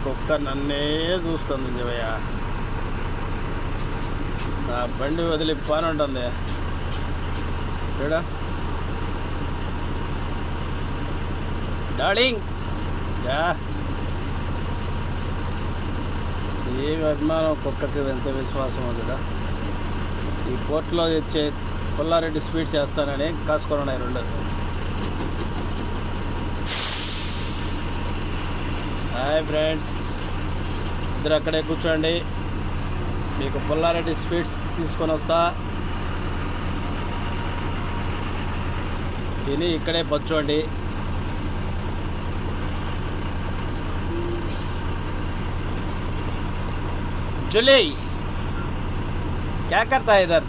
కుక్క నన్నే చూస్తుంది జీవయ్య. నా బండి వదిలి పానుంటుంది చూడ. డార్లింగ్ ఏమి అభిమానం కుక్కకి, ఎంత విశ్వాసం కదా. ఈ కోర్టులో ఇచ్చే పుల్లారెడ్డి స్వీట్స్ చేస్తానని కాసుకొని ఉన్నాయి రెండు. హాయ్ ఫ్రెండ్స్, ఇద్దరు అక్కడే కూర్చోండి, మీకు పుల్లారెడ్డి స్వీట్స్ తీసుకొని వస్తా. తిని ఇక్కడే పచ్చోండి. జులీ क्या करता है इधर?